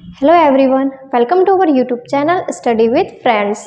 Hello everyone, welcome to our YouTube channel study with friends.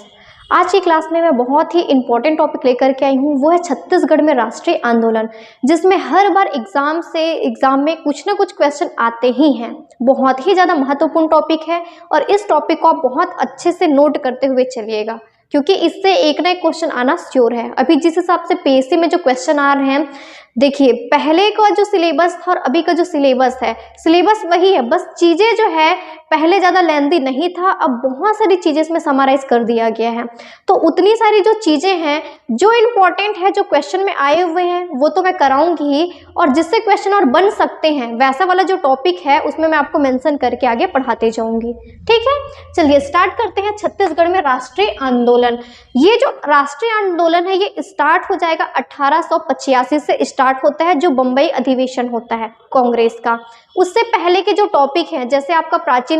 आज की class में मैं बहुत ही इंपॉर्टेंट टॉपिक लेकर के आई हूँ। वो है छत्तीसगढ़ में राष्ट्रीय आंदोलन, जिसमें हर बार एग्जाम में कुछ ना कुछ क्वेश्चन आते ही हैं। बहुत ही ज़्यादा महत्वपूर्ण टॉपिक है और इस टॉपिक को आप बहुत अच्छे से नोट करते हुए चलिएगा, क्योंकि इससे एक ना एक क्वेश्चन आना श्योर है। अभी जिस हिसाब से पीएससी में जो क्वेश्चन आ रहे हैं, देखिए पहले का जो सिलेबस था और अभी का जो सिलेबस है, सिलेबस वही है, बस चीज़ें जो है पहले ज़्यादा लेंथी नहीं था, अब बहुत सारी चीज़ें इसमें समराइज कर दिया गया है। तो उतनी सारी जो चीज़ें हैं जो इम्पोर्टेंट है, जो क्वेश्चन में आए हुए हैं, वो तो मैं कराऊंगी ही, और जिससे क्वेश्चन और बन सकते हैं वैसा वाला जो टॉपिक है उसमें मैं आपको मेंशन करके आगे पढ़ाते जाऊंगी। ठीक है, चलिए स्टार्ट करते हैं। छत्तीसगढ़ में राष्ट्रीय आंदोलन, ये जो राष्ट्रीय आंदोलन है ये स्टार्ट हो जाएगा 1885 से स्टार्ट होता है, जो बम्बई अधिवेशन होता है कांग्रेस का। उससे पहले के जो टॉपिक हैं, जैसे आपका प्राचीन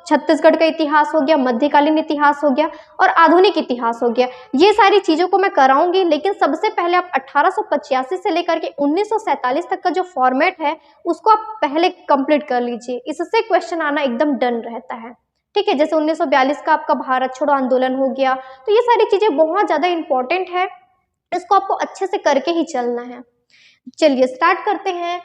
छत्तीसगढ़ का इतिहास हो गया, मध्यकालीन इतिहास हो गया और आधुनिक इतिहास हो गया, ये सारी चीज़ों को मैं कराऊंगी। लेकिन सबसे पहले आप 1885 से लेकर के 1947 तक का जो फॉर्मेट है उसको आप पहले कंप्लीट कर लीजिए, इससे क्वेश्चन आना एकदम डन रहता है। ठीक है, जैसे 1942 का आपका भारत छोड़ो आंदोलन हो गया, तो ये सारी चीज़ें बहुत ज़्यादा इंपॉर्टेंट है, इसको आपको अच्छे से करके ही चलना है। चलिए स्टार्ट करते हैं।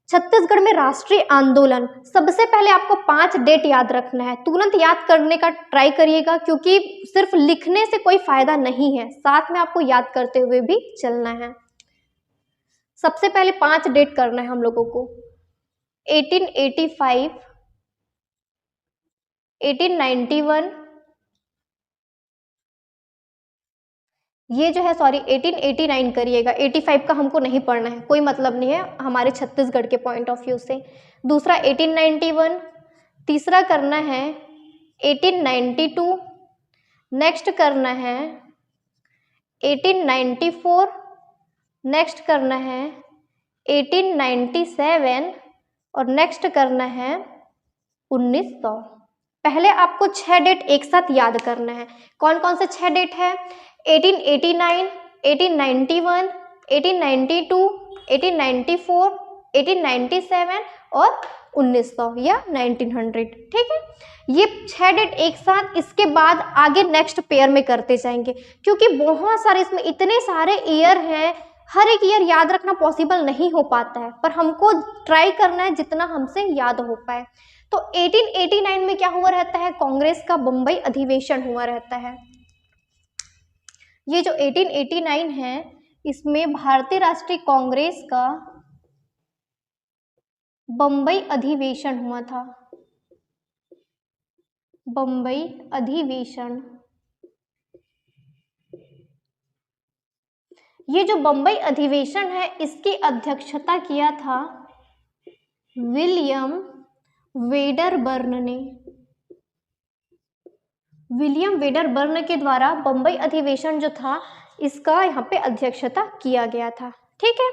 छत्तीसगढ़ में राष्ट्रीय आंदोलन, सबसे पहले आपको 5 डेट याद रखना है। तुरंत याद करने का ट्राई करिएगा, क्योंकि सिर्फ लिखने से कोई फायदा नहीं है, साथ में आपको याद करते हुए भी चलना है। सबसे पहले 5 डेट करना है हम लोगों को। 1885, 1891, ये जो है सॉरी 1889 करिएगा, 85 का हमको नहीं पढ़ना है, कोई मतलब नहीं है हमारे छत्तीसगढ़ के पॉइंट ऑफ व्यू से। दूसरा 1891, तीसरा करना है 1892, नेक्स्ट करना है 1894, नेक्स्ट करना है 1897 और नेक्स्ट करना है 1900। पहले आपको 6 डेट एक साथ याद करना है। कौन कौन से 6 डेट है? 1889, 1891, 1892, 1894, 1897 और 1900 या 1900। ठीक है, ये 6 डेट एक साथ, इसके बाद आगे नेक्स्ट पेयर में करते जाएंगे, क्योंकि बहुत सारे इसमें इतने सारे ईयर हैं, हर एक ईयर याद रखना पॉसिबल नहीं हो पाता है, पर हमको ट्राई करना है जितना हमसे याद हो पाए। तो 1889 में क्या हुआ रहता है? कांग्रेस का बम्बई अधिवेशन हुआ रहता है। ये जो 1889 है, इसमें भारतीय राष्ट्रीय कांग्रेस का बम्बई अधिवेशन हुआ था। बम्बई अधिवेशन, ये जो बम्बई अधिवेशन है इसकी अध्यक्षता किया था विलियम वेडरबर्न ने। विलियम वेडरबर्न के द्वारा बम्बई अधिवेशन जो था इसका यहाँ पे अध्यक्षता किया गया था। ठीक है,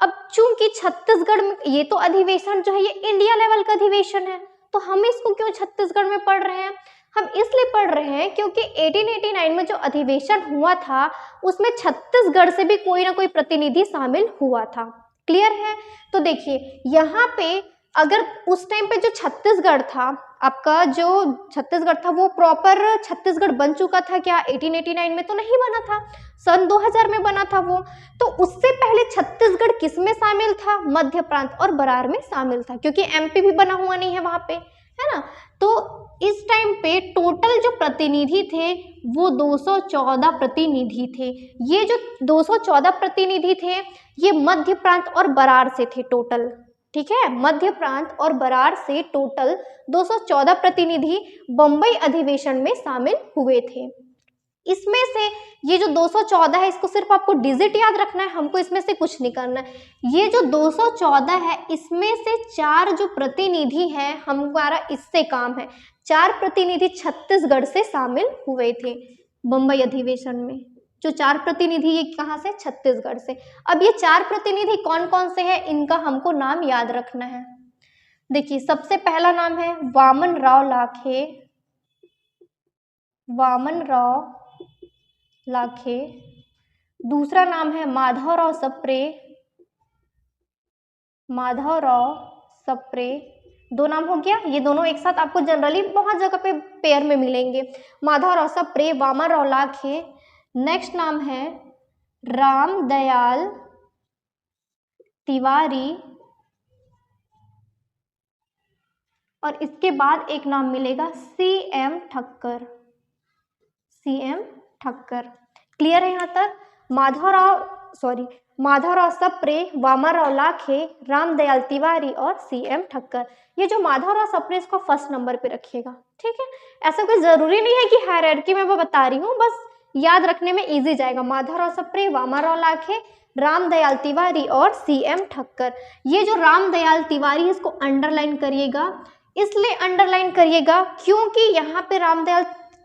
अब चूंकि छत्तीसगढ़ में ये तो अधिवेशन जो है ये इंडिया लेवल का अधिवेशन है, तो हम इसको क्यों छत्तीसगढ़ में पढ़ रहे हैं? हम इसलिए पढ़ रहे हैं क्योंकि 1889 में जो अधिवेशन हुआ था उसमें छत्तीसगढ़ से भी कोई ना कोई प्रतिनिधि शामिल हुआ था। क्लियर है? तो देखिए यहाँ पे अगर उस टाइम पे जो छत्तीसगढ़ था, आपका जो छत्तीसगढ़ था वो प्रॉपर छत्तीसगढ़ बन चुका था क्या? 1889 में तो नहीं बना था, सन 2000 में बना था वो। तो उससे पहले छत्तीसगढ़ किस में शामिल था? मध्य प्रांत और बरार में शामिल था, क्योंकि एमपी भी बना हुआ नहीं है वहां पे, है ना। तो इस टाइम पे टोटल जो प्रतिनिधि थे वो 214 प्रतिनिधि थे। ये जो 214 प्रतिनिधि थे ये मध्य प्रांत और बरार से थे टोटल। ठीक है, मध्य प्रांत और बरार से टोटल 214 प्रतिनिधि बम्बई अधिवेशन में शामिल हुए थे। इसमें से ये जो 214 है इसको सिर्फ आपको डिजिट याद रखना है, हमको इसमें से कुछ नहीं करना है। ये जो 214 है इसमें से 4 जो प्रतिनिधि हैं हमारा इससे काम है। 4 प्रतिनिधि छत्तीसगढ़ से शामिल हुए थे बम्बई अधिवेशन में। जो 4 प्रतिनिधि ये कहाँ से? छत्तीसगढ़ से। अब ये 4 प्रतिनिधि कौन कौन से हैं इनका हमको नाम याद रखना है। देखिए सबसे पहला नाम है वामन राव लाखे, वामन राव लाखे। दूसरा नाम है माधवराव सप्रे, माधवराव सप्रे। दो नाम हो गया, ये दोनों एक साथ आपको जनरली बहुत जगह पे पेयर में मिलेंगे, माधवराव सप्रे, वामनराव लाखे। नेक्स्ट नाम है रामदयाल तिवारी, और इसके बाद एक नाम मिलेगा CM Thakkar, CM Thakkar. Clear है यहाँ तक? माधवराव सप्रे, वामनराव लाखे, रामदयाल तिवारी और CM ठक्कर। ये जो माधवराव सप्रे इसको फर्स्ट नंबर पे रखिएगा, ठीक है। ऐसा कोई जरूरी नहीं है कि हायरार्की में मैं बता रही हूँ, बस याद रखने में इजी जाएगा। माधवराव सप्रे, वामनराव लाखे, रामदयाल तिवारी और CM ठक्कर। ये जो रामदयाल तिवारी इसको अंडरलाइन करिएगा, इसलिए अंडरलाइन करिएगा क्योंकि यहाँ पे रामदयाल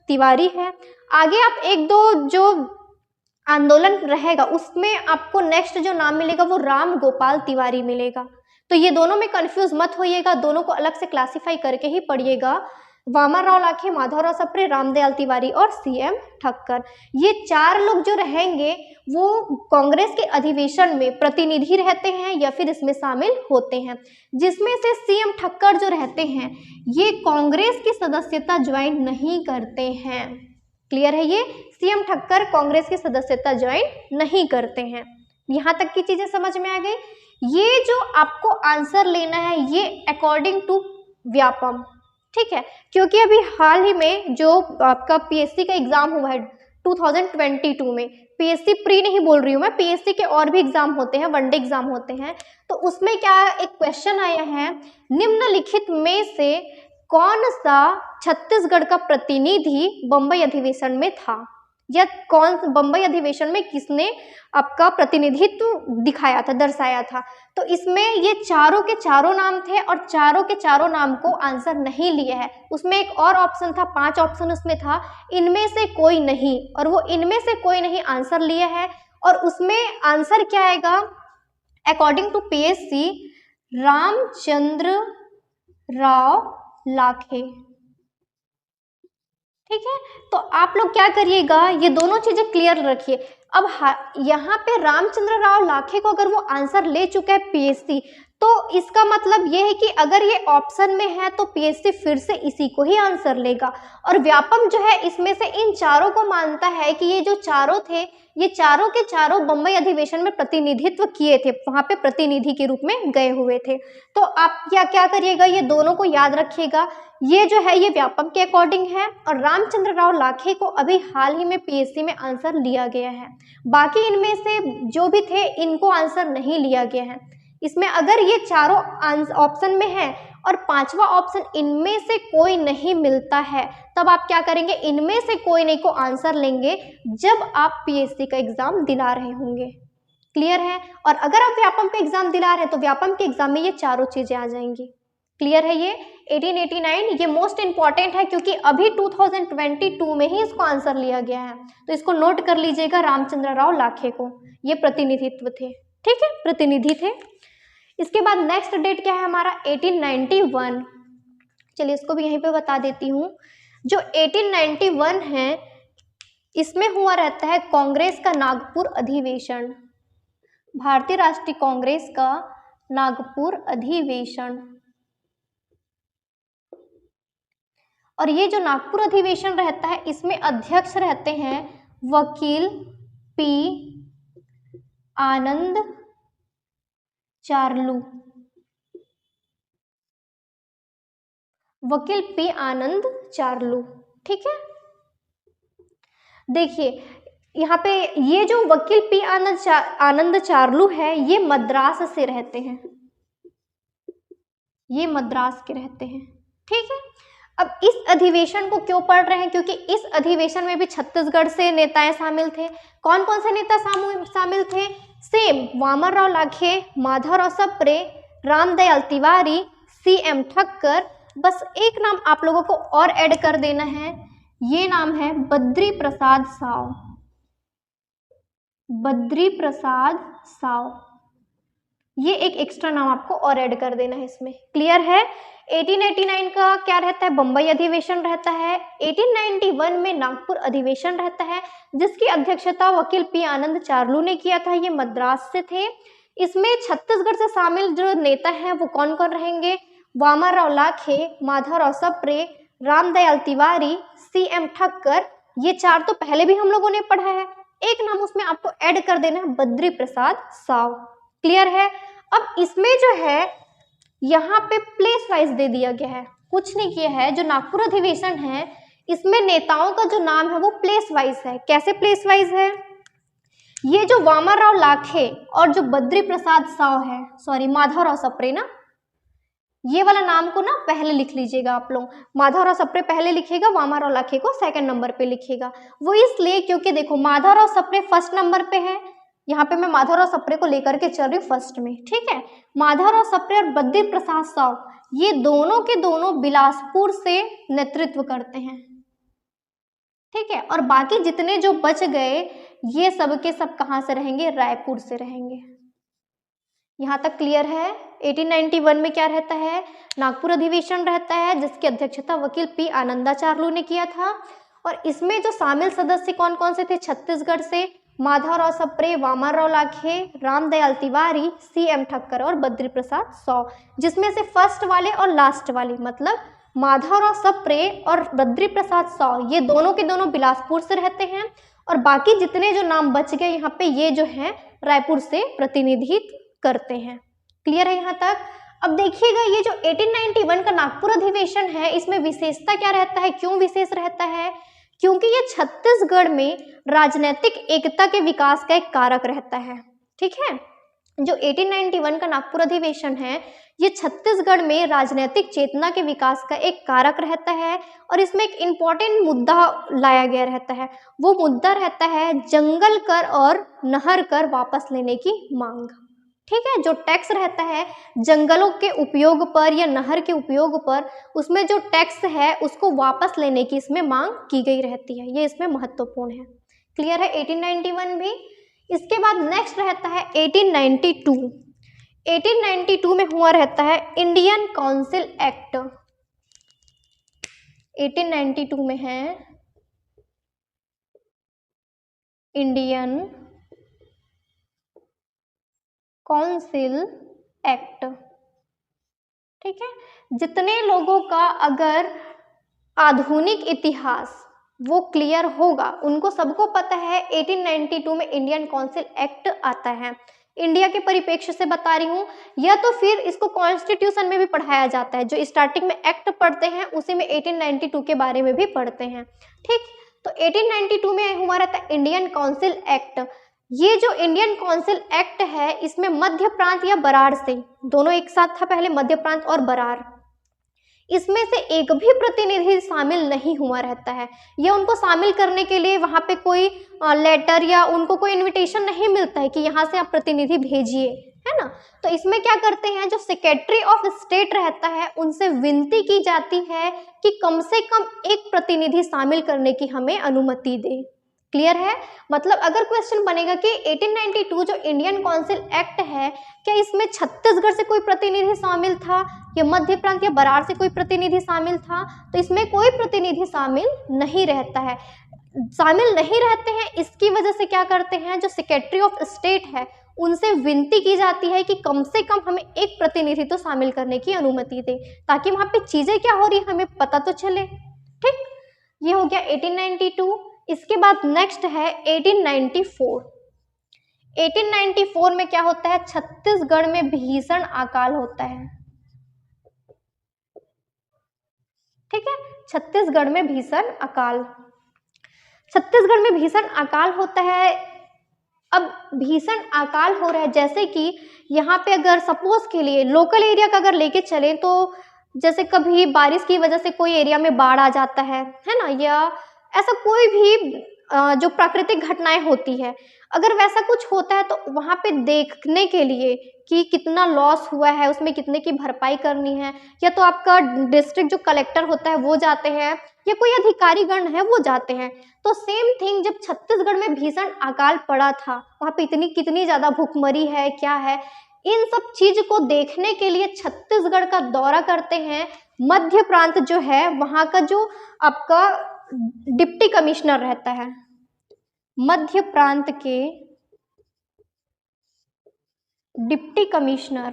तिवारी है। आगे आप एक दो जो आंदोलन रहेगा उसमें आपको नेक्स्ट जो नाम मिलेगा वो राम गोपाल तिवारी मिलेगा। तो ये दोनों में कंफ्यूज मत होइएगा, दोनों को अलग से क्लासिफाई करके ही पढ़िएगा। वामनराव लाखे, माधवराव सप्रे, रामदयाल तिवारी और CM ठक्कर, ये चार लोग जो रहेंगे वो कांग्रेस के अधिवेशन में प्रतिनिधि रहते हैं या फिर इसमें शामिल होते हैं, जिसमें से CM ठक्कर जो रहते हैं ये कांग्रेस की सदस्यता ज्वाइन नहीं करते हैं। क्लियर है? ये CM ठक्कर कांग्रेस की सदस्यता ज्वाइन नहीं करते हैं। यहाँ तक की चीजें समझ में आ गई? ये जो आपको आंसर लेना है ये अकॉर्डिंग टू व्यापम, ठीक है, क्योंकि अभी हाल ही में जो आपका PSC का एग्जाम हुआ है 2022 में, PSC प्री नहीं बोल रही हूँ मैं, PSC के और भी एग्जाम होते हैं, वनडे एग्जाम होते हैं, तो उसमें क्या एक क्वेश्चन आया है, निम्नलिखित में से कौन सा छत्तीसगढ़ का प्रतिनिधि बंबई अधिवेशन में था, या कौन बंबई अधिवेशन में किसने आपका प्रतिनिधित्व दिखाया था, दर्शाया था। तो इसमें ये चारों के चारों नाम थे और चारों के चारों नाम को आंसर नहीं लिया है। उसमें एक और ऑप्शन था, 5 ऑप्शन उसमें था, इनमें से कोई नहीं, और वो इनमें से कोई नहीं आंसर लिया है। और उसमें आंसर क्या आएगा according to PSC? Ramchandra Rao Lakhe, ठीक है। तो आप लोग क्या करिएगा, ये दोनों चीजें क्लियर रखिए। अब यहाँ पे रामचंद्र राव लाखे को अगर वो आंसर ले चुका है PSC, तो इसका मतलब ये है कि अगर ये ऑप्शन में है तो PSC फिर से इसी को ही आंसर लेगा। और व्यापम जो है इसमें से इन चारों को मानता है कि ये जो चारों थे ये चारों के चारों बंबई अधिवेशन में प्रतिनिधित्व किए थे, वहां पे प्रतिनिधि के रूप में गए हुए थे। तो आप क्या करिएगा, ये दोनों को याद रखिएगा। ये जो है ये व्यापम के अकॉर्डिंग है, और रामचंद्र राव लाखे को अभी हाल ही में PSC में आंसर लिया गया है। बाकी इनमें से जो भी थे इनको आंसर नहीं लिया गया है। इसमें अगर ये चारों ऑप्शन में है और 5वां ऑप्शन इनमें से कोई नहीं मिलता है, तब आप क्या करेंगे, इनमें से कोई नहीं को आंसर लेंगे जब आप PSC का एग्जाम दिला रहे होंगे। क्लियर है? और अगर आप व्यापम का एग्जाम दिला रहे हैं तो व्यापम के एग्जाम में ये चारों चीजें आ जाएंगी। क्लियर है? ये 1889 ये मोस्ट इंपॉर्टेंट है क्योंकि अभी 2022 में ही इसको आंसर लिया गया है, तो इसको नोट कर लीजिएगा। रामचंद्र राव लाखे को ये प्रतिनिधित्व थे, ठीक है, प्रतिनिधि थे। इसके बाद नेक्स्ट डेट क्या है हमारा 1891। चलिए इसको भी यहीं पे बता देती हूँ। जो 1891 है इसमें हुआ रहता है कांग्रेस का नागपुर अधिवेशन, भारतीय राष्ट्रीय कांग्रेस का नागपुर अधिवेशन। और ये जो नागपुर अधिवेशन रहता है इसमें अध्यक्ष रहते हैं वकील P आनंद चार्लू, वकील P आनंद चार्लू, ठीक है। देखिए यहाँ पे ये जो वकील P आनंद चार्लू है ये मद्रास से रहते हैं, ये मद्रास के रहते हैं, ठीक है। अब इस अधिवेशन को क्यों पढ़ रहे हैं, क्योंकि इस अधिवेशन में भी छत्तीसगढ़ से नेताएं शामिल थे। कौन कौन से नेता शामिल थे? सेम वामनराव लाखे, माधवराव सप्रे, रामदयाल तिवारी, CM ठक्कर। बस एक नाम आप लोगों को और ऐड कर देना है, ये नाम है बद्री प्रसाद साव, बद्री प्रसाद साव। ये एक एक्स्ट्रा नाम आपको और ऐड कर देना है इसमें। क्लियर है? 1889 का क्या रहता है, बंबई अधिवेशन रहता है। 1891 में नागपुर अधिवेशन रहता है जिसकी अध्यक्षता वकील P आनंद चार्लू ने किया था, ये मद्रास से थे। इसमें छत्तीसगढ़ से शामिल जो नेता हैं वो कौन कौन रहेंगे? वामनराव लाखे, माधवराव सप्रे, रामदयाल तिवारी, CM ठक्कर, ये 4 तो पहले भी हम लोगों ने पढ़ा है। एक नाम उसमें आपको ऐड कर देना है, बद्री प्रसाद साव। क्लियर है। अब इसमें जो है यहाँ पे प्लेस वाइज दे दिया गया है, कुछ नहीं किया है। जो नागपुर अधिवेशन है इसमें नेताओं का जो नाम है वो प्लेस वाइज है। कैसे प्लेस वाइज है? ये जो वामनराव लाखे और जो बद्री प्रसाद साव है, सॉरी माधवराव सप्रे ना, ये वाला नाम को ना पहले लिख लीजिएगा आप लोग। माधवराव सप्रे पहले लिखिएगा, वामनराव लाखे को सेकंड नंबर पे लिखिएगा। वो इसलिए क्योंकि देखो माधवराव सप्रे फर्स्ट नंबर पे है, यहाँ पे मैं माधवराव सप्रे को लेकर के चल रही हूँ फर्स्ट में, ठीक है। माधवराव सप्रे और बद्री प्रसाद साव ये दोनों के दोनों बिलासपुर से नेतृत्व करते हैं, ठीक है। और बाकी जितने जो बच गए ये सब के सब कहाँ से रहेंगे? रायपुर से रहेंगे। यहाँ तक क्लियर है। 1891 में क्या रहता है? नागपुर अधिवेशन रहता है, जिसकी अध्यक्षता वकील P आनंदाचार्लू ने किया था। और इसमें जो शामिल सदस्य कौन कौन से थे? छत्तीसगढ़ से माधवराव सप्रे, वामनराव लाखे, रामदयाल तिवारी, CM ठक्कर और बद्री प्रसाद साव, जिसमें से फर्स्ट वाले और लास्ट वाले मतलब माधवराव सप्रे और बद्री प्रसाद साव ये दोनों के दोनों बिलासपुर से रहते हैं। और बाकी जितने जो नाम बच गए यहाँ पे ये जो है रायपुर से प्रतिनिधित्व करते हैं। क्लियर है यहाँ तक? अब देखिएगा ये जो 1891 का नागपुर अधिवेशन है इसमें विशेषता क्या रहता है? क्यों विशेष रहता है? क्योंकि ये छत्तीसगढ़ में राजनीतिक एकता के विकास का एक कारक रहता है, ठीक है। जो 1891 का नागपुर अधिवेशन है ये छत्तीसगढ़ में राजनीतिक चेतना के विकास का एक कारक रहता है। और इसमें एक इम्पॉर्टेंट मुद्दा लाया गया रहता है, वो मुद्दा रहता है जंगल कर और नहर कर वापस लेने की मांग, ठीक है। जो टैक्स रहता है जंगलों के उपयोग पर या नहर के उपयोग पर, उसमें जो टैक्स है उसको वापस लेने की इसमें मांग की गई रहती है, ये इसमें महत्वपूर्ण है। क्लियर है 1891 भी। इसके बाद नेक्स्ट रहता है 1892। 1892 में हुआ रहता है इंडियन काउंसिल एक्ट। 1892 में है इंडियन काउंसिल एक्ट, ठीक है। जितने लोगों का अगर आधुनिक इतिहास वो क्लियर होगा उनको सबको पता है 1892 में इंडियन काउंसिल एक्ट आता है। इंडिया के परिप्रेक्ष्य से बता रही हूँ, या तो फिर इसको कॉन्स्टिट्यूशन में भी पढ़ाया जाता है। जो स्टार्टिंग में एक्ट पढ़ते हैं उसी में 1892 के बारे में भी पढ़ते हैं, ठीक। तो 1892 में हुआ रहता है इंडियन काउंसिल एक्ट। ये जो इंडियन काउंसिल एक्ट है इसमें मध्य प्रांत या बरार से, दोनों एक साथ था पहले, मध्य प्रांत और बरार, इसमें से एक भी प्रतिनिधि शामिल नहीं हुआ रहता है। या उनको शामिल करने के लिए वहाँ पे कोई लेटर या उनको कोई इनविटेशन नहीं मिलता है कि यहाँ से आप प्रतिनिधि भेजिए, है ना। तो इसमें क्या करते हैं, जो सेक्रेटरी ऑफ स्टेट रहता है उनसे विनती की जाती है कि कम से कम एक प्रतिनिधि शामिल करने की हमें अनुमति दे। क्लियर है? मतलब अगर क्वेश्चन बनेगा कि 1892 जो इंडियन काउंसिल एक्ट है क्या इसमें छत्तीसगढ़ से कोई प्रतिनिधि शामिल था या मध्य प्रांत या बरार से कोई प्रतिनिधि शामिल था, तो इसमें कोई प्रतिनिधि शामिल नहीं रहता है। शामिल नहीं रहते हैं इसकी वजह से क्या करते हैं, जो सेक्रेटरी ऑफ स्टेट है उनसे विनती की जाती है कि कम से कम हमें एक प्रतिनिधि तो शामिल करने की अनुमति दे, ताकि वहाँ पे चीजें क्या हो रही है हमें पता तो चले, ठीक। ये हो गया 1892। इसके बाद नेक्स्ट है 1894। 1894 में क्या होता है, छत्तीसगढ़ में भीषण अकाल होता है, ठीक है। छत्तीसगढ़ में भीषण अकाल, छत्तीसगढ़ में भीषण अकाल होता है। अब भीषण अकाल हो रहा है, जैसे कि यहाँ पे अगर सपोज के लिए लोकल एरिया का अगर लेके चलें तो जैसे कभी बारिश की वजह से कोई एरिया में बाढ़ आ जाता है ना, या ऐसा कोई भी जो प्राकृतिक घटनाएं होती है, अगर वैसा कुछ होता है तो वहाँ पे देखने के लिए कि कितना लॉस हुआ है, उसमें कितने की भरपाई करनी है, या तो आपका डिस्ट्रिक्ट जो कलेक्टर होता है वो जाते हैं या कोई अधिकारी गण है वो जाते हैं। तो सेम थिंग जब छत्तीसगढ़ में भीषण अकाल पड़ा था, वहाँ पे इतनी कितनी ज़्यादा भूखमरी है, क्या है, इन सब चीज को देखने के लिए छत्तीसगढ़ का दौरा करते हैं मध्य प्रांत जो है, वहाँ का जो आपका डिप्टी कमिश्नर रहता है, मध्य प्रांत के डिप्टी कमिश्नर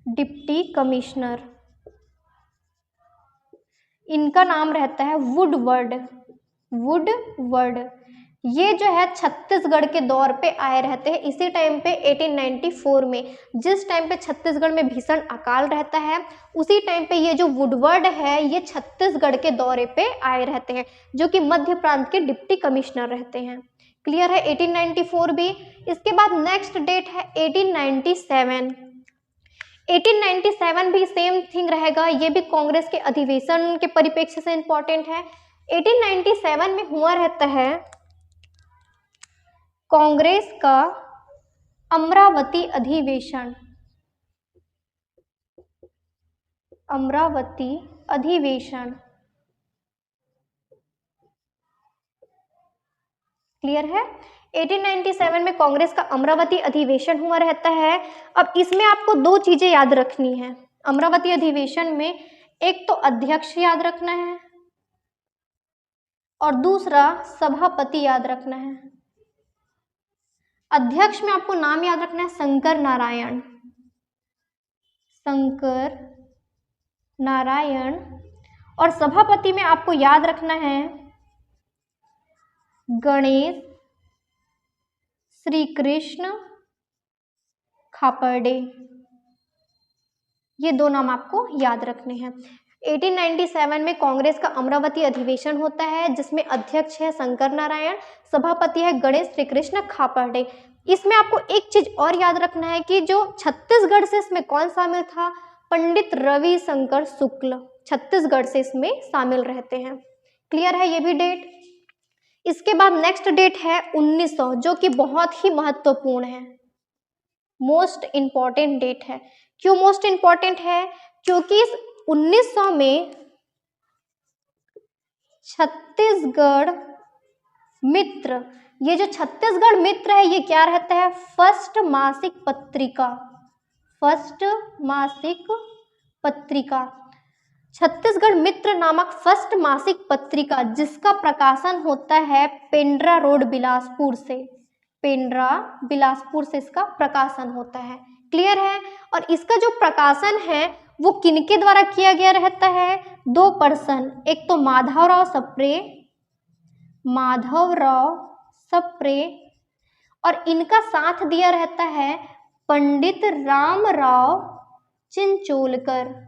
डिप्टी कमिश्नर, इनका नाम रहता है वुडवर्ड। वुडवर्ड ये जो है छत्तीसगढ़ के दौर पे आए रहते हैं इसी टाइम पे 1894 में। जिस टाइम पे छत्तीसगढ़ में भीषण अकाल रहता है उसी टाइम पे ये जो वुडवर्ड है ये छत्तीसगढ़ के दौरे पे आए रहते हैं, जो कि मध्य प्रांत के डिप्टी कमिश्नर रहते हैं। क्लियर है 1894 भी। इसके बाद नेक्स्ट डेट है 1897। 1897 भी सेम थिंग रहेगा, ये भी कांग्रेस के अधिवेशन के परिप्रेक्ष्य से इंपॉर्टेंट है। 1897 में हुआ रहता है कांग्रेस का अमरावती अधिवेशन। अमरावती अधिवेशन क्लियर है। 1897 में कांग्रेस का अमरावती अधिवेशन हुआ रहता है। अब इसमें आपको दो चीजें याद रखनी है अमरावती अधिवेशन में, एक तो अध्यक्ष याद रखना है और दूसरा सभापति याद रखना है। अध्यक्ष में आपको नाम याद रखना है शंकर नारायण, शंकर नारायण, और सभापति में आपको याद रखना है गणेश श्री कृष्ण खापर्डे। ये दो नाम आपको याद रखने हैं। 1897 में कांग्रेस का अमरावती अधिवेशन होता है जिसमें अध्यक्ष है शंकर नारायण, सभापति है गणेश श्री कृष्ण खापर्डे। इसमें आपको एक चीज और याद रखना है कि जो छत्तीसगढ़ से इसमें कौन शामिल था, पंडित रविशंकर शुक्ल छत्तीसगढ़ से इसमें शामिल रहते हैं। क्लियर है ये भी डेट। इसके बाद नेक्स्ट डेट है 1900 जो कि बहुत ही महत्वपूर्ण है, मोस्ट इंपॉर्टेंट डेट है। क्यों मोस्ट इंपॉर्टेंट है? क्योंकि इस 1900 में छत्तीसगढ़ मित्र, ये जो छत्तीसगढ़ मित्र है ये क्या रहता है, फर्स्ट मासिक पत्रिका। फर्स्ट मासिक पत्रिका छत्तीसगढ़ मित्र नामक फर्स्ट मासिक पत्रिका जिसका प्रकाशन होता है पेंड्रा रोड बिलासपुर से। पेंड्रा बिलासपुर से इसका प्रकाशन होता है। क्लियर है। और इसका जो प्रकाशन है वो किनके द्वारा किया गया रहता है, दो पर्सन, एक तो माधवराव सप्रे, माधवराव सप्रे, और इनका साथ दिया रहता है पंडित रामराव चिंचोलकर।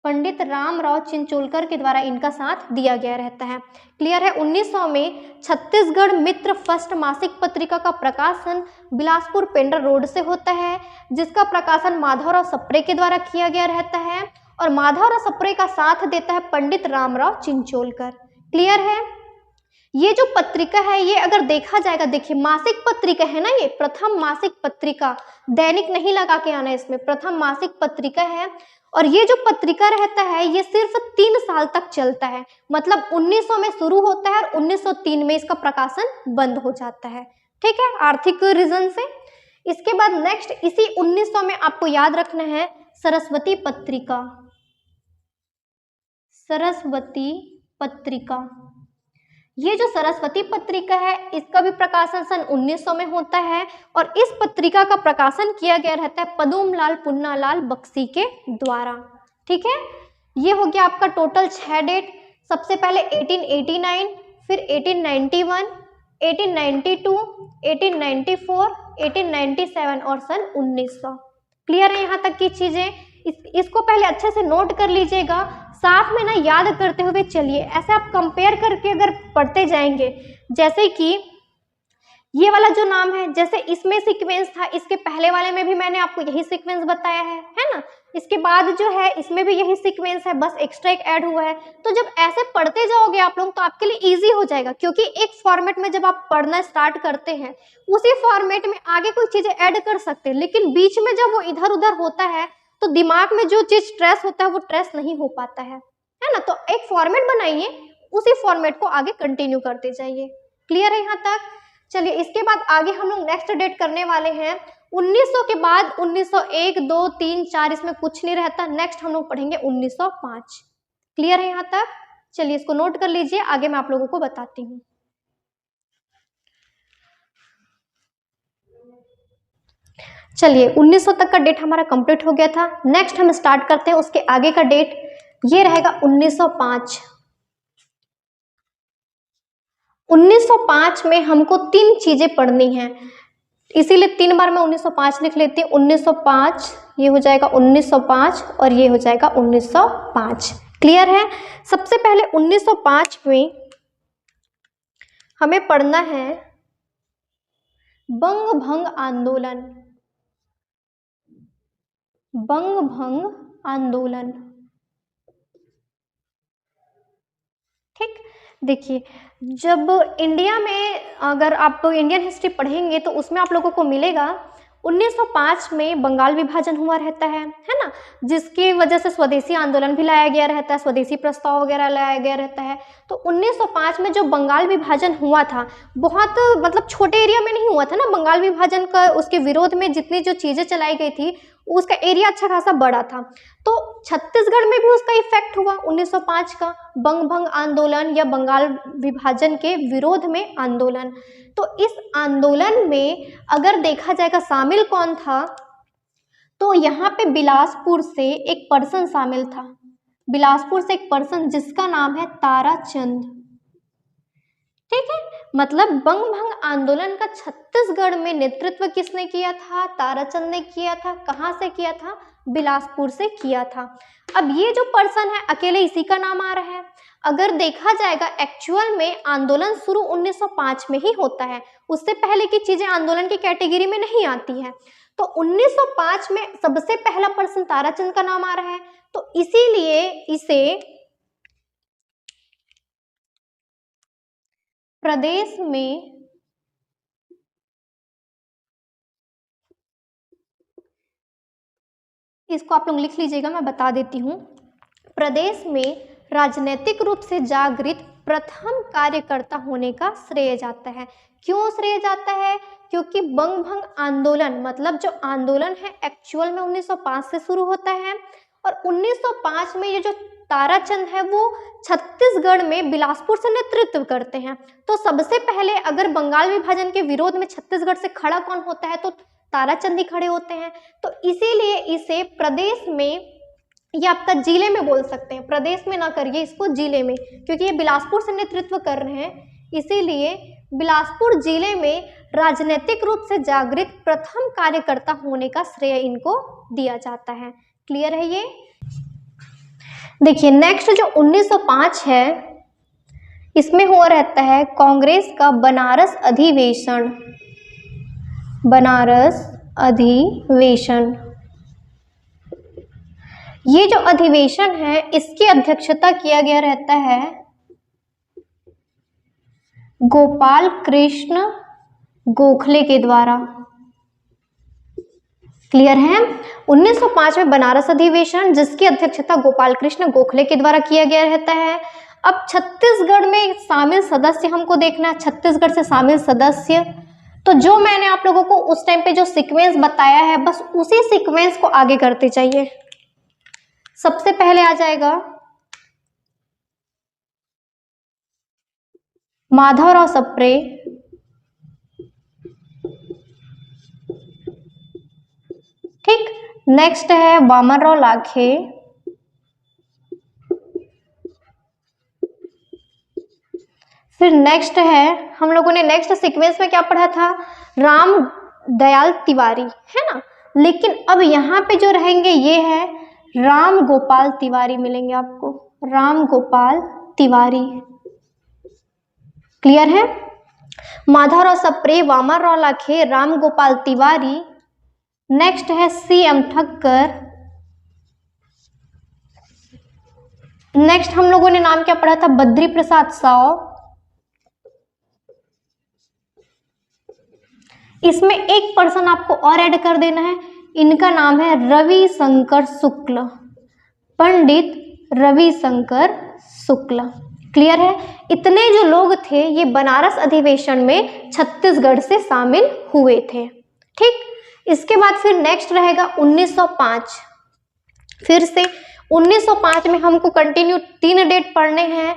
पंडित रामराव चिंचोलकर के द्वारा इनका साथ दिया गया रहता है। क्लियर है। 1900 में छत्तीसगढ़ मित्र फर्स्ट मासिक पत्रिका का प्रकाशन बिलासपुर पेंड्रा रोड से होता है जिसका प्रकाशन माधवराव सप्रे के द्वारा किया गया रहता है और माधवराव सप्रे का साथ देता है पंडित रामराव चिंचोलकर। क्लियर है। ये जो पत्रिका है ये अगर देखा जाएगा, देखिए मासिक पत्रिका है ना, ये प्रथम मासिक पत्रिका, दैनिक नहीं लगा के आना इसमें, प्रथम मासिक पत्रिका है। और ये जो पत्रिका रहता है ये सिर्फ 3 साल तक चलता है, मतलब 1900 में शुरू होता है और 1903 में इसका प्रकाशन बंद हो जाता है। ठीक है, आर्थिक रीजन से। इसके बाद नेक्स्ट इसी 1900 में आपको याद रखना है सरस्वती पत्रिका। सरस्वती पत्रिका, ये जो सरस्वती पत्रिका है इसका भी प्रकाशन सन 1900 में होता है और इस पत्रिका का प्रकाशन किया गया रहता है पदुमलाल पुन्नालाल बख्शी के द्वारा। ठीक है, ये हो गया आपका टोटल 6 डेट। सबसे पहले 1889, फिर 1891, 1892, 1894, 1897 और सन 1900। क्लियर है यहाँ तक की चीजें? इसको पहले अच्छे से नोट कर लीजिएगा, साथ में ना याद करते हुए चलिए। ऐसे आप कंपेयर करके अगर पढ़ते जाएंगे, जैसे कि ये वाला जो नाम है, जैसे इसमें सीक्वेंस था, इसके पहले वाले में भी मैंने आपको यही सीक्वेंस बताया है ना। इसके बाद जो है इसमें भी यही सीक्वेंस है, बस एक्स्ट्रा एक ऐड हुआ है। तो जब ऐसे पढ़ते जाओगे आप लोग तो आपके लिए इजी हो जाएगा, क्योंकि एक फॉर्मेट में जब आप पढ़ना स्टार्ट करते हैं उसी फॉर्मेट में आगे कोई चीजें ऐड कर सकते हैं, लेकिन बीच में जब वो इधर उधर होता है तो दिमाग में जो चीज ट्रेस होता है वो ट्रेस नहीं हो पाता है ना। तो एक फॉर्मेट बनाइए, उसी फॉर्मेट को आगे कंटिन्यू करते जाइए। क्लियर है यहाँ तक? चलिए इसके बाद आगे हम लोग नेक्स्ट डेट करने वाले हैं 1900 के बाद 1901, 2, 3, 4 इसमें कुछ नहीं रहता। नेक्स्ट हम लोग पढ़ेंगे 1905। क्लियर है यहाँ तक? चलिए इसको नोट कर लीजिए, आगे मैं आप लोगों को बताती हूँ। चलिए 1900 तक का डेट हमारा कंप्लीट हो गया था। नेक्स्ट हम स्टार्ट करते हैं उसके आगे का डेट, ये रहेगा 1905। 1905 में हमको 3 चीजें पढ़नी हैं, इसीलिए 3 बार मैं 1905 लिख लेती हूँ। 1905, ये हो जाएगा 1905 और ये हो जाएगा 1905। क्लियर है। सबसे पहले 1905 में हमें पढ़ना है बंग भंग आंदोलन। बंग भंग आंदोलन, ठीक। देखिए, जब इंडिया में अगर आप इंडियन हिस्ट्री पढ़ेंगे तो उसमें आप लोगों को मिलेगा 1905 में बंगाल विभाजन हुआ रहता है ना, जिसकी वजह से स्वदेशी आंदोलन भी लाया गया रहता है, स्वदेशी प्रस्ताव वगैरह लाया गया रहता है। तो 1905 में जो बंगाल विभाजन हुआ था, बहुत मतलब छोटे एरिया में नहीं हुआ था ना बंगाल विभाजन का, उसके विरोध में जितनी जो चीज़ें चलाई गई थी उसका एरिया अच्छा खासा बड़ा था। तो छत्तीसगढ़ में भी उसका इफेक्ट हुआ 1905 का, बंग भंग आंदोलन या बंगाल विभाजन के विरोध में आंदोलन। तो इस आंदोलन में अगर देखा जाएगा शामिल कौन था, तो यहाँ पे बिलासपुर से एक पर्सन शामिल था। बिलासपुर से एक पर्सन जिसका नाम है ताराचंद, ठीक है। मतलब बंग भंग आंदोलन का छत्तीसगढ़ में नेतृत्व किसने किया था? ताराचंद ने किया था। कहाँ से किया था? बिलासपुर से किया था। अब ये जो पर्सन है अकेले इसी का नाम आ रहा है। अगर देखा जाएगा एक्चुअल में आंदोलन शुरू 1905 में ही होता है, उससे पहले की चीजें आंदोलन की कैटेगरी में नहीं आती है। तो 1905 में सबसे पहला पर्सन ताराचंद का नाम आ रहा है, तो इसीलिए इसे प्रदेश में इसको आप लोग लिख लीजिएगा, मैं बता देती हूँ। प्रदेश में राजनीतिक रूप से जागृत प्रथम कार्यकर्ता होने का श्रेय जाता है। क्यों श्रेय जाता है? क्योंकि बंग भंग आंदोलन मतलब जो आंदोलन है एक्चुअल में 1905 से शुरू होता है, और 1905 में ये जो ताराचंद है वो छत्तीसगढ़ में बिलासपुर से नेतृत्व करते हैं। तो सबसे पहले अगर बंगाल विभाजन के विरोध में छत्तीसगढ़ से खड़ा कौन होता है, तो ताराचंद ही खड़े होते हैं। तो इसीलिए इसे प्रदेश में या आपका जिले में बोल सकते हैं, प्रदेश में ना करिए इसको, जिले में, क्योंकि ये बिलासपुर से नेतृत्व कर रहे हैं, इसीलिए बिलासपुर जिले में राजनीतिक रूप से जागृत प्रथम कार्यकर्ता होने का श्रेय इनको दिया जाता है। क्लियर है ये? देखिए नेक्स्ट जो 1905 है इसमें हुआ रहता है कांग्रेस का बनारस अधिवेशन। बनारस अधिवेशन, ये जो अधिवेशन है इसकी अध्यक्षता किया गया रहता है गोपाल कृष्ण गोखले के द्वारा। क्लियर है? 1905 में बनारस अधिवेशन जिसकी अध्यक्षता गोपाल कृष्ण गोखले के द्वारा किया गया रहता है। अब छत्तीसगढ़ में शामिल सदस्य हमको देखना है, छत्तीसगढ़ से शामिल सदस्य, तो जो मैंने आप लोगों को उस टाइम पे जो सीक्वेंस बताया है बस उसी सीक्वेंस को आगे करते जाइए। सबसे पहले आ जाएगा माधवराव सप्रे, ठीक। नेक्स्ट है वामनराव लाखे, फिर नेक्स्ट है, हम लोगों ने नेक्स्ट सीक्वेंस में क्या पढ़ा था, राम दयाल तिवारी, है ना। लेकिन अब यहाँ पे जो रहेंगे ये है राम गोपाल तिवारी मिलेंगे आपको, राम गोपाल तिवारी। क्लियर है? माधवराव सप्रे, वामनराव लाखे, राम गोपाल तिवारी। नेक्स्ट है CM ठक्कर। नेक्स्ट हम लोगों ने नाम क्या पढ़ा था, बद्री प्रसाद साव। इसमें एक पर्सन आपको और ऐड कर देना है, इनका नाम है रविशंकर शुक्ल, पंडित रविशंकर शुक्ल। क्लियर है? इतने जो लोग थे ये बनारस अधिवेशन में छत्तीसगढ़ से शामिल हुए थे, ठीक। इसके बाद फिर नेक्स्ट रहेगा 1905। फिर से 1905 में हमको कंटिन्यू 3 डेट पढ़ने हैं।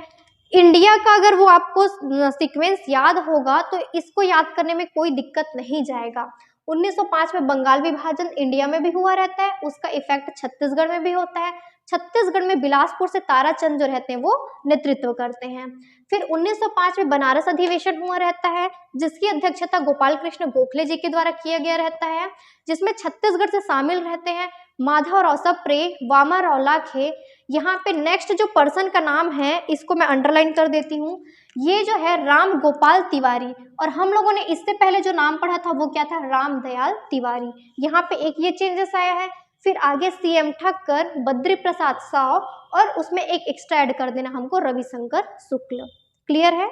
इंडिया का अगर वो आपको सीक्वेंस याद होगा तो इसको याद करने में कोई दिक्कत नहीं जाएगा। 1905 में बंगाल विभाजन इंडिया में भी हुआ रहता है, उसका इफेक्ट छत्तीसगढ़ में भी होता है। छत्तीसगढ़ में बिलासपुर से ताराचंद जो रहते हैं वो नेतृत्व करते हैं। फिर 1905 में बनारस अधिवेशन हुआ रहता है, जिसकी अध्यक्षता गोपाल कृष्ण गोखले जी के द्वारा किया गया रहता है, जिसमें छत्तीसगढ़ से शामिल रहते हैं माधवराव सप्रे, वामाराव लाखे। यहाँ पे नेक्स्ट जो पर्सन का नाम है इसको मैं अंडरलाइन कर देती हूँ, ये जो है राम गोपाल तिवारी, और हम लोगों ने इससे पहले जो नाम पढ़ा था वो क्या था, रामदयाल तिवारी। यहाँ पे एक ये चेंजेस आया है। फिर आगे सीएम ठक्कर, बद्री प्रसाद साव, और उसमें एक एक्स्ट्रा ऐड कर देना हमको, रविशंकर शुक्ल। क्लियर है।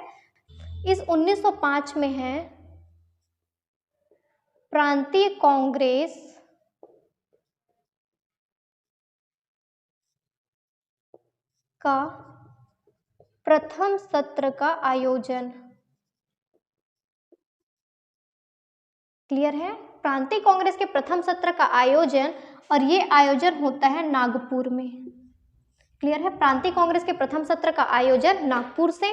इस 1905 में है प्रांतीय कांग्रेस का प्रथम सत्र का आयोजन। क्लियर है। प्रांतीय कांग्रेस के प्रथम सत्र का आयोजन, और ये आयोजन होता है नागपुर में। क्लियर है। प्रांतीय कांग्रेस के प्रथम सत्र का आयोजन नागपुर से।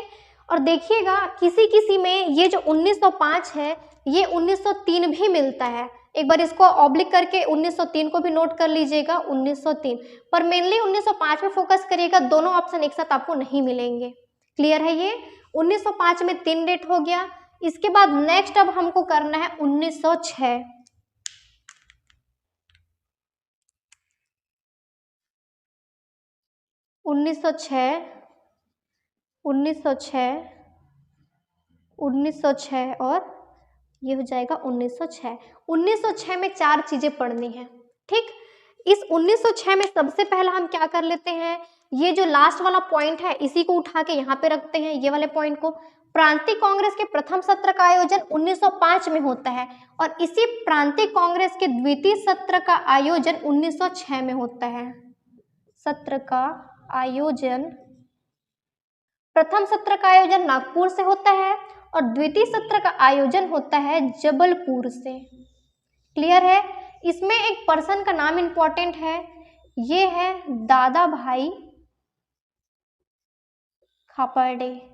और देखिएगा किसी किसी में ये जो 1905 है ये 1903 भी मिलता है। एक बार इसको ऑब्लिक करके 1903 को भी नोट कर लीजिएगा, 1903, पर मेनली 1905 में फोकस करिएगा, दोनों ऑप्शन एक साथ आपको नहीं मिलेंगे। क्लियर है। ये 1905 में 3 डेट हो गया। इसके बाद नेक्स्ट अब हमको करना है 1906। 1906 और ये हो जाएगा 1906। 1906 में 4 चीजें पढ़नी है। ठीक। इस 1906 में सबसे पहला हम क्या कर लेते हैं, ये जो लास्ट वाला पॉइंट है इसी को उठा के यहाँ पे रखते हैं, ये वाले पॉइंट को। प्रांतीय कांग्रेस के प्रथम सत्र का आयोजन 1905 में होता है, और इसी प्रांतीय कांग्रेस के द्वितीय सत्र का आयोजन 1906 में होता है। सत्र का आयोजन, प्रथम सत्र का आयोजन नागपुर से होता है और द्वितीय सत्र का आयोजन होता है जबलपुर से। क्लियर है। इसमें एक पर्सन का नाम इंपॉर्टेंट है, ये है दादा भाई खापर्डे,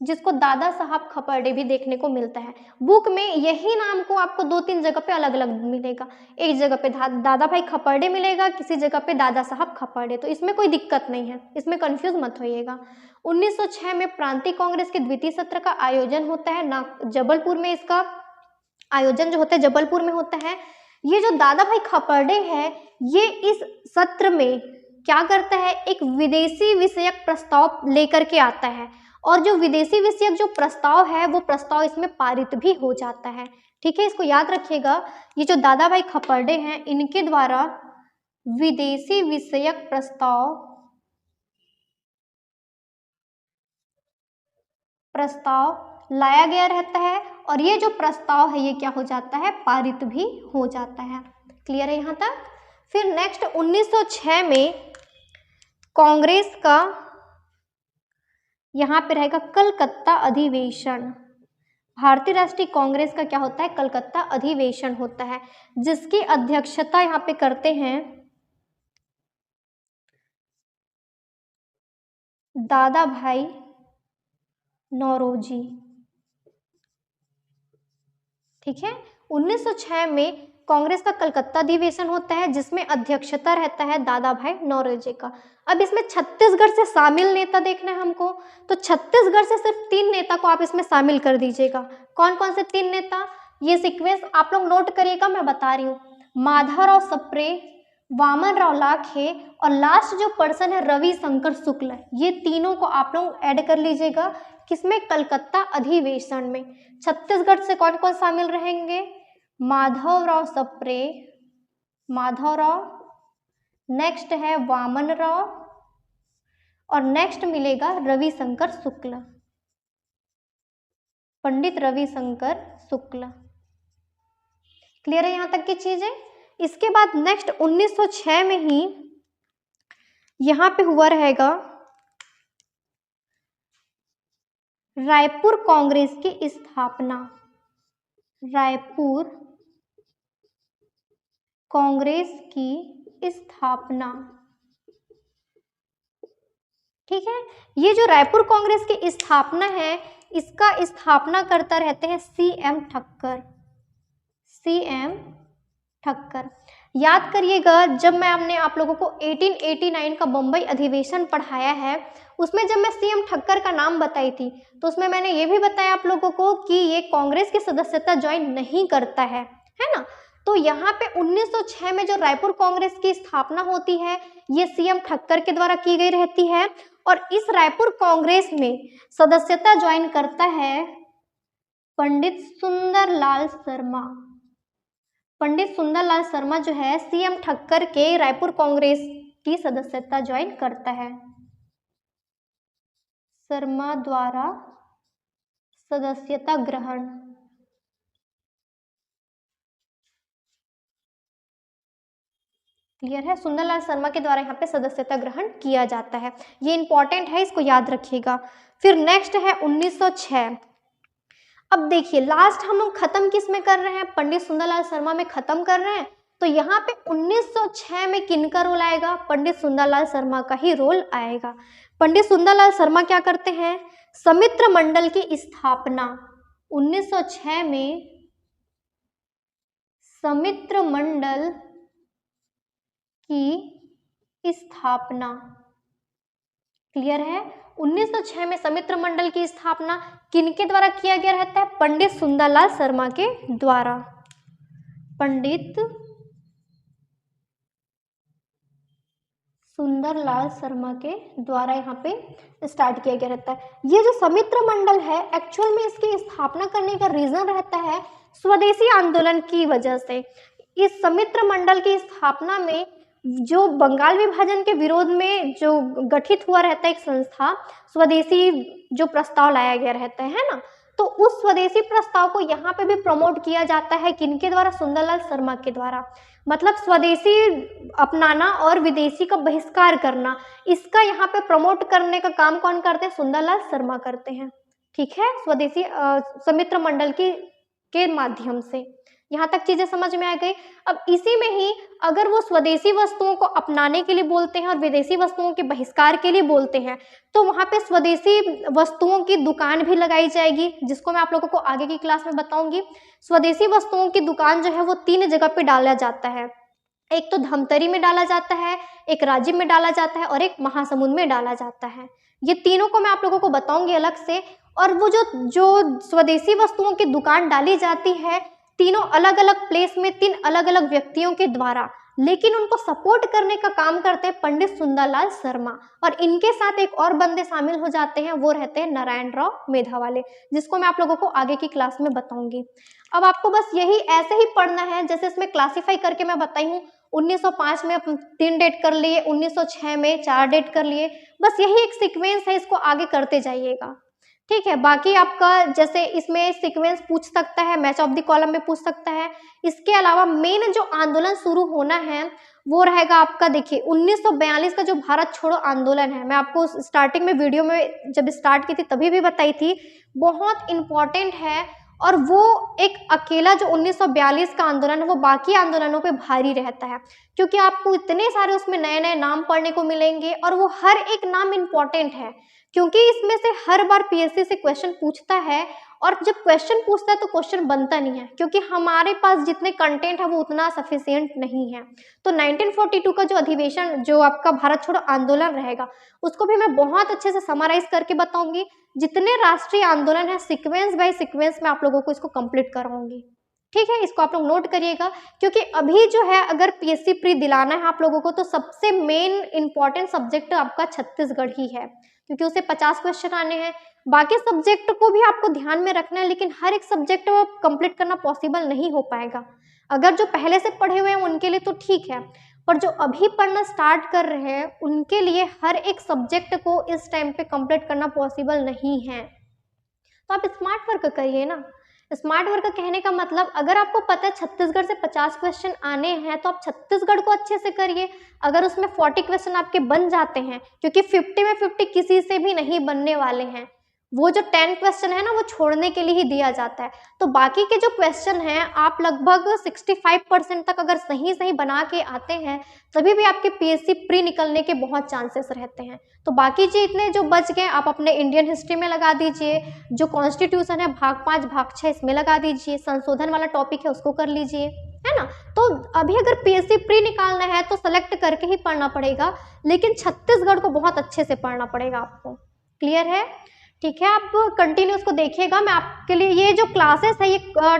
जिसको दादा साहब खापर्डे भी देखने को मिलता है। बुक में यही नाम को आपको 2-3 जगह पे अलग अलग मिलेगा। एक जगह पे दादा भाई खापर्डे मिलेगा, किसी जगह पे दादा साहब खापर्डे, तो इसमें कोई दिक्कत नहीं है, इसमें कंफ्यूज मत होइएगा। 1906 में प्रांतीय कांग्रेस के द्वितीय सत्र का आयोजन होता है जबलपुर में। इसका आयोजन जो होता है जबलपुर में होता है। ये जो दादा भाई खापर्डे है ये इस सत्र में क्या करता है, एक विदेशी विषयक प्रस्ताव लेकर के आता है, और जो विदेशी विषयक जो प्रस्ताव है वो प्रस्ताव इसमें पारित भी हो जाता है। ठीक है, इसको याद रखिएगा। ये जो दादा भाई खापर्डे हैं इनके द्वारा विदेशी विषयक प्रस्ताव लाया गया रहता है, और ये जो प्रस्ताव है ये क्या हो जाता है, पारित भी हो जाता है। क्लियर है यहाँ तक। फिर नेक्स्ट 1906 में कांग्रेस का यहाँ पे रहेगा कलकत्ता अधिवेशन। भारतीय राष्ट्रीय कांग्रेस का क्या होता है, कलकत्ता अधिवेशन होता है, जिसकी अध्यक्षता यहाँ पे करते हैं दादा भाई नौरोजी। ठीक है। 1906 में कांग्रेस का कलकत्ता अधिवेशन होता है, जिसमें अध्यक्षता रहता है दादा भाई नौरोजी का। अब इसमें छत्तीसगढ़ से शामिल नेता देखना है हमको, तो छत्तीसगढ़ से सिर्फ 3 नेता को आप इसमें शामिल कर दीजिएगा। कौन कौन से 3 नेता, ये सीक्वेंस आप लोग नोट करिएगा, मैं बता रही हूँ। माधवराव सप्रे, वामनराव लाखे, और लास्ट जो पर्सन है रविशंकर शुक्ल। ये तीनों को आप लोग ऐड कर लीजिएगा, किसमें, कलकत्ता अधिवेशन में। छत्तीसगढ़ से कौन कौन शामिल रहेंगे, माधवराव सप्रे, माधवराव, नेक्स्ट है वामन राव, और नेक्स्ट मिलेगा रविशंकर शुक्ल, पंडित रविशंकर शुक्ल। क्लियर है यहाँ तक की चीजें। इसके बाद नेक्स्ट 1906 में ही यहाँ पे हुआ रहेगा रायपुर कांग्रेस की स्थापना। रायपुर कांग्रेस की स्थापना। ठीक है। ये जो रायपुर कांग्रेस की स्थापना है इसका स्थापना करता रहते हैं सीएम ठक्कर। CM ठक्कर। याद करिएगा, जब मैं हमने आप लोगों को 1889 का बम्बई अधिवेशन पढ़ाया है, उसमें जब मैं CM ठक्कर का नाम बताई थी तो उसमें मैंने ये भी बताया आप लोगों को कि ये कांग्रेस की सदस्यता ज्वाइन नहीं करता है ना। तो यहाँ पे 1906 में जो रायपुर कांग्रेस की स्थापना होती है, ये CM ठक्कर के द्वारा की गई रहती है, और इस रायपुर कांग्रेस में सदस्यता ज्वाइन करता है पंडित सुंदरलाल शर्मा। पंडित सुंदरलाल शर्मा जो है CM ठक्कर के रायपुर कांग्रेस की सदस्यता ज्वाइन करता है। शर्मा द्वारा सदस्यता ग्रहण। क्लियर है? सुंदरलाल शर्मा के द्वारा यहाँ पे सदस्यता ग्रहण किया जाता है। ये इंपॉर्टेंट है, इसको याद रखिएगा। फिर नेक्स्ट है 1906। अब देखिए, लास्ट हम लोग खत्म किस में कर रहे हैं? पंडित सुंदरलाल शर्मा में खत्म कर रहे हैं। तो यहाँ पे 1906 में किनका रोल आएगा? पंडित सुंदरलाल शर्मा का ही रोल आएगा। पंडित सुंदरलाल शर्मा क्या करते हैं? समित्र मंडल की स्थापना। 1906 में समित्र मंडल की स्थापना। क्लियर है? 1906 में समित्र मंडल की स्थापना किनके द्वारा किया गया रहता है? पंडित सुंदरलाल शर्मा के द्वारा। पंडित सुंदरलाल शर्मा के द्वारा यहाँ पे स्टार्ट किया गया रहता है। ये जो समित्र मंडल है, एक्चुअल में इसकी स्थापना करने का रीजन रहता है स्वदेशी आंदोलन की वजह से। इस समित्र मंडल की स्थापना में जो बंगाल विभाजन के विरोध में जो गठित हुआ रहता है एक संस्था, स्वदेशी जो प्रस्ताव लाया गया रहता है ना, तो उस स्वदेशी प्रस्ताव को यहाँ पे भी प्रमोट किया जाता है। किनके द्वारा? सुंदरलाल शर्मा के द्वारा। मतलब स्वदेशी अपनाना और विदेशी का बहिष्कार करना, इसका यहाँ पे प्रमोट करने का काम कौन करते हैं? सुंदरलाल शर्मा करते हैं। ठीक है? स्वदेशी समित्र मंडल के माध्यम से। यहाँ तक चीजें समझ में आ गई। अब इसी में ही अगर वो स्वदेशी वस्तुओं को अपनाने के लिए बोलते हैं और विदेशी वस्तुओं के बहिष्कार के लिए बोलते हैं, तो वहाँ पे स्वदेशी वस्तुओं की दुकान भी लगाई जाएगी, जिसको मैं आप लोगों को आगे की क्लास में बताऊंगी। स्वदेशी वस्तुओं की दुकान जो है वो 3 जगह पे डाला जाता है। एक तो धमतरी में डाला जाता है, एक राजिम में डाला जाता है और एक महासमुंद में डाला जाता है। ये तीनों को मैं आप लोगों को बताऊंगी अलग से। और वो जो स्वदेशी वस्तुओं की दुकान डाली जाती है, तीनों अलग अलग प्लेस में 3 अलग अलग व्यक्तियों के द्वारा, लेकिन उनको सपोर्ट करने का काम करते हैं पंडित सुंदरलाल शर्मा। और इनके साथ एक और बंदे शामिल हो जाते हैं, वो रहते हैं नारायण राव मेधावाले, जिसको मैं आप लोगों को आगे की क्लास में बताऊंगी। अब आपको बस यही ऐसे ही पढ़ना है जैसे इसमें क्लासीफाई करके मैं बताई हूँ। 1905 में 3 डेट कर लिए, 1906 में 4 डेट कर लिए। बस यही एक सीक्वेंस है, इसको आगे करते जाइएगा। ठीक है? बाकी आपका जैसे इसमें सीक्वेंस पूछ सकता है, मैच ऑफ द कॉलम में पूछ सकता है। इसके अलावा मेन जो आंदोलन शुरू होना है वो रहेगा आपका, देखिए 1942 का जो भारत छोड़ो आंदोलन है, मैं आपको स्टार्टिंग में वीडियो में जब स्टार्ट की थी तभी भी बताई थी, बहुत इंपॉर्टेंट है। और वो एक अकेला जो 1942 का आंदोलन है वो बाकी आंदोलनों पे भारी रहता है, क्योंकि आपको इतने सारे उसमें नए नए नाम पढ़ने को मिलेंगे और वो हर एक नाम इंपॉर्टेंट है, क्योंकि इसमें से हर बार पीएससी से क्वेश्चन पूछता है। और जब क्वेश्चन पूछता है तो क्वेश्चन बनता नहीं है, क्योंकि हमारे पास जितने कंटेंट है वो उतना सफिशिएंट नहीं है। तो 1942 का जो अधिवेशन, जो आपका भारत छोड़ो आंदोलन रहेगा, उसको भी मैं बहुत अच्छे से समराइज करके बताऊंगी। जितने राष्ट्रीय आंदोलन है सीक्वेंस बाय सीक्वेंस में आप लोगों को इसको कंप्लीट कराऊंगी। ठीक है? इसको आप लोग नोट करिएगा, क्योंकि अभी जो है अगर पीएससी प्री दिलाना है आप लोगों को तो सबसे मेन इंपॉर्टेंट सब्जेक्ट आपका छत्तीसगढ़ ही है, क्योंकि उसे 50 क्वेश्चन आने हैं। बाकी सब्जेक्ट को भी आपको ध्यान में रखना है, लेकिन हर एक सब्जेक्ट को कंप्लीट करना पॉसिबल नहीं हो पाएगा। अगर जो पहले से पढ़े हुए हैं उनके लिए तो ठीक है, पर जो अभी पढ़ना स्टार्ट कर रहे हैं उनके लिए हर एक सब्जेक्ट को इस टाइम पे कंप्लीट करना पॉसिबल नहीं है। तो आप स्मार्ट वर्क करिए ना। स्मार्ट वर्क कहने का मतलब, अगर आपको पता है छत्तीसगढ़ से 50 क्वेश्चन आने हैं तो आप छत्तीसगढ़ को अच्छे से करिए। अगर उसमें 40 क्वेश्चन आपके बन जाते हैं, क्योंकि 50 में 50 किसी से भी नहीं बनने वाले हैं, वो जो 10 क्वेश्चन है ना वो छोड़ने के लिए ही दिया जाता है। तो बाकी के जो क्वेश्चन हैं आप लगभग 65% तक अगर सही सही बना के आते हैं तभी भी आपके पीएससी प्री निकलने के बहुत चांसेस रहते हैं। तो बाकी जी इतने जो बच गए आप अपने इंडियन हिस्ट्री में लगा दीजिए, जो कॉन्स्टिट्यूशन है भाग 5 भाग 6 इसमें लगा दीजिए, संशोधन वाला टॉपिक है उसको कर लीजिए, है ना। तो अभी अगर पीएससी प्री निकालना है तो सेलेक्ट करके ही पढ़ना पड़ेगा, लेकिन छत्तीसगढ़ को बहुत अच्छे से पढ़ना पड़ेगा आपको। क्लियर है? ठीक है, आप कंटिन्यूस को देखिएगा। मैं आपके लिए ये जो क्लासेस है ये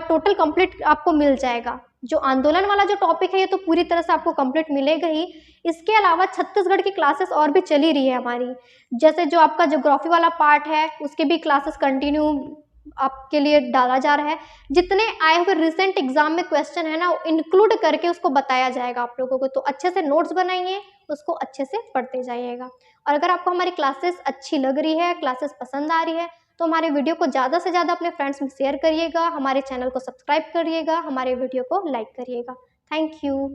टोटल कंप्लीट आपको मिल जाएगा। जो आंदोलन वाला जो टॉपिक है ये तो पूरी तरह से आपको कंप्लीट मिलेगा ही। इसके अलावा छत्तीसगढ़ की क्लासेस और भी चली रही है हमारी, जैसे जो आपका ज्योग्राफी वाला पार्ट है उसके भी क्लासेस कंटिन्यू आपके लिए डाला जा रहा है। जितने आए हुए रिसेंट एग्जाम में क्वेश्चन है ना वो इंक्लूड करके उसको बताया जाएगा आप लोगों को। तो अच्छे से नोट्स बनाइए, उसको अच्छे से पढ़ते जाइएगा। और अगर आपको हमारी क्लासेस अच्छी लग रही है, क्लासेस पसंद आ रही है, तो हमारे वीडियो को ज़्यादा से ज़्यादा अपने फ्रेंड्स में शेयर करिएगा, हमारे चैनल को सब्सक्राइब करिएगा, हमारे वीडियो को लाइक करिएगा। Thank you.